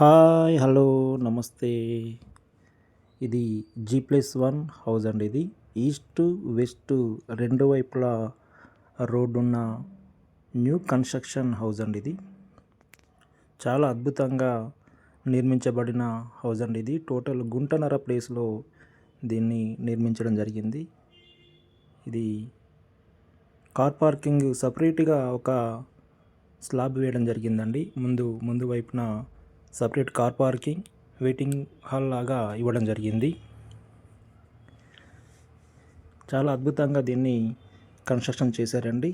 Hi hello నమస్తే. ఇది G+1 house అండి. ఇది ఈస్ట్ వెస్ట్ రెండు వైపులా రోడ్డు ఉన్న న్యూ కన్స్ట్రక్షన్ హౌస్ అండి. ఇది చాలా అద్భుతంగా నిర్మించబడిన హౌస్ అండి. ఇది టోటల్ గుంటనర ప్లేస్లో దీన్ని నిర్మించడం జరిగింది. ఇది కార్ పార్కింగ్ సపరేట్గా ఒక స్లాబ్ వేయడం జరిగిందండి. ముందు వైపున separate car parking waiting hall లాగా ఇవ్వడం జరిగింది. చాలా అద్భుతంగా దీన్ని కన్స్ట్రక్షన్ చేశారండి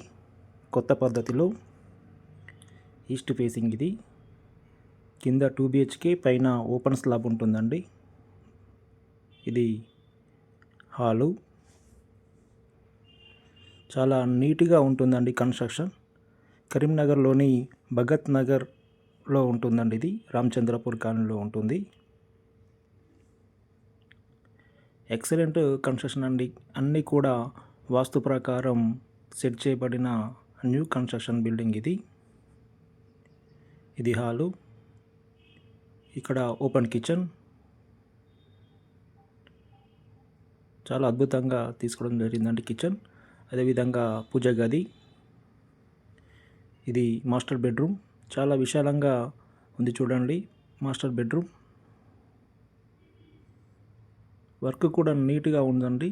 కొత్త పద్ధతిలో. ఈస్ట్ ఫేసింగ్ ఇది. కింద 2 BHK పైన ఓపెన్ స్లాబ్ ఉంటుందండి. ఇది హాలు. చాలా నీట్గా ఉంటుందండి కన్స్ట్రక్షన్. కరీంనగర్లోని భగత్ నగర్లో ఉంటుందండి. ఇది రామచంద్రపూర్ కాలనీలో ఉంటుంది. ఎక్సలెంట్ కన్స్ట్రక్షన్ అండి. అన్నీ కూడా వాస్తు ప్రకారం సెట్ చేయబడిన న్యూ కన్స్ట్రక్షన్ బిల్డింగ్ ఇది. ఇది హాలు. ఇక్కడ ఓపెన్ కిచెన్. చాలా అద్భుతంగా తీసుకోవడం జరిగిందండి కిచెన్. అదేవిధంగా పూజ గది. ఇది మాస్టర్ బెడ్రూమ్. చాలా విశాలంగా ఉంది చూడండి మాస్టర్ బెడ్రూమ్. వర్క్ కూడా నీట్గా ఉందండి.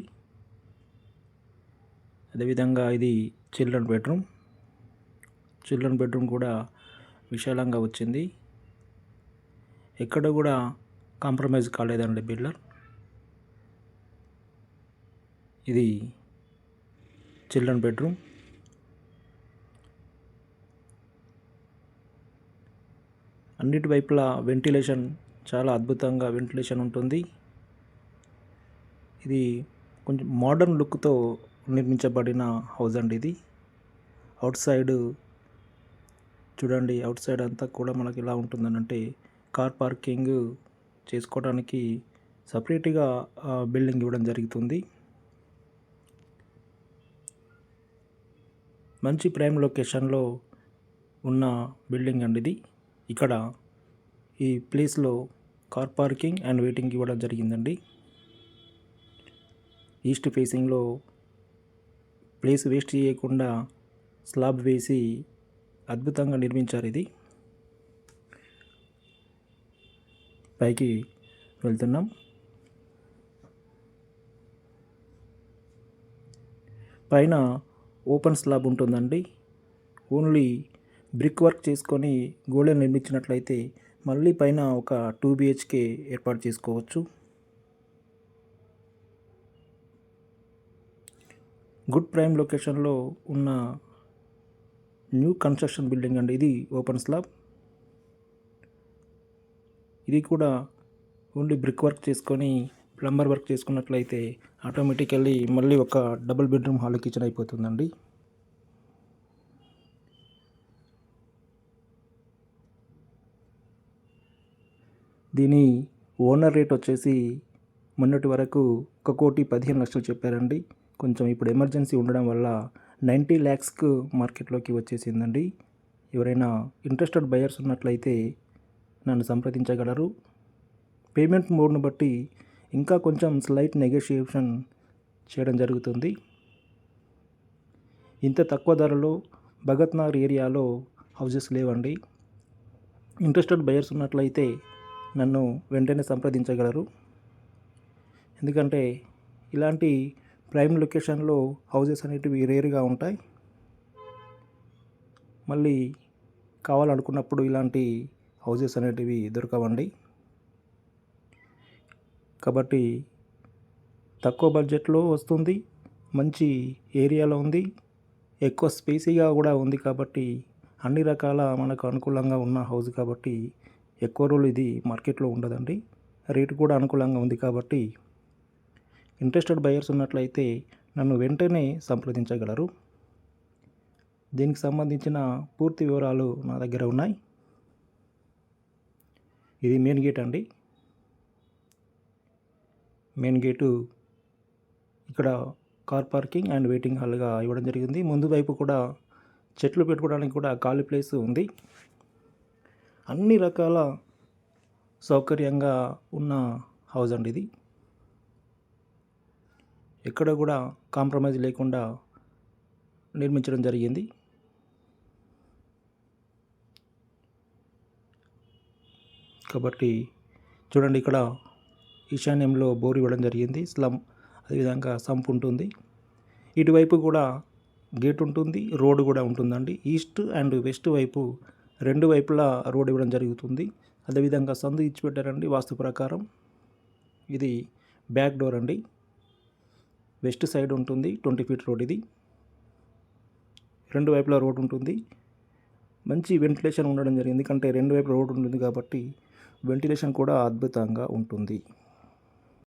అదేవిధంగా ఇది చిల్డ్రన్ బెడ్రూమ్. చిల్డ్రన్ బెడ్రూమ్ కూడా విశాలంగా వచ్చింది. ఎక్కడ కూడా కాంప్రమైజ్ కాలేదండి బిల్డర్. ఇది చిల్డ్రన్ బెడ్రూమ్. అన్నిటి వైపులా వెంటిలేషన్ చాలా అద్భుతంగా వెంటిలేషన్ ఉంటుంది. ఇది కొంచెం మోడర్న్ లుక్తో నిర్మించబడిన హౌస్ అండి. ఇది అవుట్ సైడ్ చూడండి. అవుట్ సైడ్ అంతా కూడా మనకి ఎలా ఉంటుందని అంటే కార్ పార్కింగ్ చేసుకోవడానికి సపరేట్గా బిల్డింగ్ ఇవ్వడం జరుగుతుంది. మంచి ప్రైమ్ లొకేషన్లో ఉన్న బిల్డింగ్ అండి ఇది. ఇక్కడ ఈ ప్లేస్లో కార్ పార్కింగ్ అండ్ వెయిటింగ్ ఇవ్వడం జరిగిందండి. ఈస్ట్ ఫేసింగ్లో ప్లేస్ వేస్ట్ చేయకుండా స్లాబ్ వేసి అద్భుతంగా నిర్మించారు. ఇది పైకి వెళ్తున్నాం. పైన ఓపెన్ స్లాబ్ ఉంటుందండి. ఓన్లీ బ్రిక్ వర్క్ చేసుకొని గోడలు నిర్మించినట్లయితే మళ్ళీ పైన ఒక 2 BHK ఏర్పాటు చేసుకోవచ్చు. గుడ్ ప్రైమ్ లొకేషన్లో ఉన్న న్యూ కన్స్ట్రక్షన్ బిల్డింగ్ అండి. ఇది ఓపెన్ స్లాబ్. ఇది కూడా ఓన్లీ బ్రిక్ వర్క్ చేసుకొని ప్లంబర్ వర్క్ చేసుకున్నట్లయితే ఆటోమేటికల్లీ మళ్ళీ ఒక డబుల్ బెడ్రూమ్ హాల్ కిచెన్ అయిపోతుందండి. దీని ఓనర్ రేట్ వచ్చేసి మొన్నటి వరకు 1,15,00,000 చెప్పారండి. కొంచెం ఇప్పుడు ఎమర్జెన్సీ ఉండడం వల్ల 90 lakhsకు మార్కెట్లోకి వచ్చేసిందండి. ఎవరైనా ఇంట్రెస్టెడ్ బయర్స్ ఉన్నట్లయితే నన్ను సంప్రదించగలరు. పేమెంట్ మోడ్ను బట్టి ఇంకా కొంచెం స్లైట్ నెగోషియేషన్ చేయడం జరుగుతుంది. ఇంత తక్కువ ధరలో భగత్ నగర్ ఏరియాలో హౌజెస్ లేవండి. ఇంట్రెస్టెడ్ బయర్స్ ఉన్నట్లయితే నన్ను వెంటనే సంప్రదించగలరు. ఎందుకంటే ఇలాంటి ప్రైమ్ లొకేషన్లో హౌజెస్ అనేటివి రేర్గా ఉంటాయి. మళ్ళీ కావాలనుకున్నప్పుడు ఇలాంటి హౌజెస్ అనేటివి దొరకవండి. కాబట్టి తక్కువ బడ్జెట్లో వస్తుంది. మంచి ఏరియాలో ఉంది. ఎక్కువ స్పేసీగా కూడా ఉంది. కాబట్టి అన్ని రకాల మనకు అనుకూలంగా ఉన్న హౌస్ కాబట్టి ఎక్కువ రోజులు ఇది మార్కెట్లో ఉండదండి. రేటు కూడా అనుకూలంగా ఉంది. కాబట్టి ఇంట్రెస్టెడ్ బయర్స్ ఉన్నట్లయితే నన్ను వెంటనే సంప్రదించగలరు. దీనికి సంబంధించిన పూర్తి వివరాలు నా దగ్గర ఉన్నాయి. ఇది మెయిన్ గేట్ అండి. మెయిన్ గేటు ఇక్కడ కార్ పార్కింగ్ అండ్ వెయిటింగ్ హాల్గా ఇవ్వడం జరిగింది. ముందు వైపు కూడా చెట్లు పెట్టుకోవడానికి కూడా ఖాళీ ప్లేస్ ఉంది. అన్ని రకాల సౌకర్యంగా ఉన్న హౌస్ అండి ఇది. ఎక్కడ కూడా కాంప్రమైజ్ లేకుండా నిర్మించడం జరిగింది. కాబట్టి చూడండి, ఇక్కడ ఈశాన్యంలో బోర్ ఇవ్వడం జరిగింది. స్లమ్, అదేవిధంగా సంప్ ఉంటుంది. ఇటువైపు కూడా గేట్ ఉంటుంది, రోడ్డు కూడా ఉంటుందండి. ఈస్ట్ అండ్ వెస్ట్ వైపు 2 వైపులా రోడ్ ఇవ్వడం జరుగుతుంది. అదేవిధంగా సందు ఇచ్చి పెట్టారండి వాస్తు ప్రకారం. ఇది బ్యాక్ డోర్ అండి. వెస్ట్ సైడ్ ఉంటుంది. 20 ఫీట్ రోడ్ ఇది. 2 వైపులా రోడ్ ఉంటుంది. మంచి వెంటిలేషన్ ఉండడం జరిగింది. ఎందుకంటే 2 వైపులా రోడ్ ఉంటుంది కాబట్టి వెంటిలేషన్ కూడా అద్భుతంగా ఉంటుంది.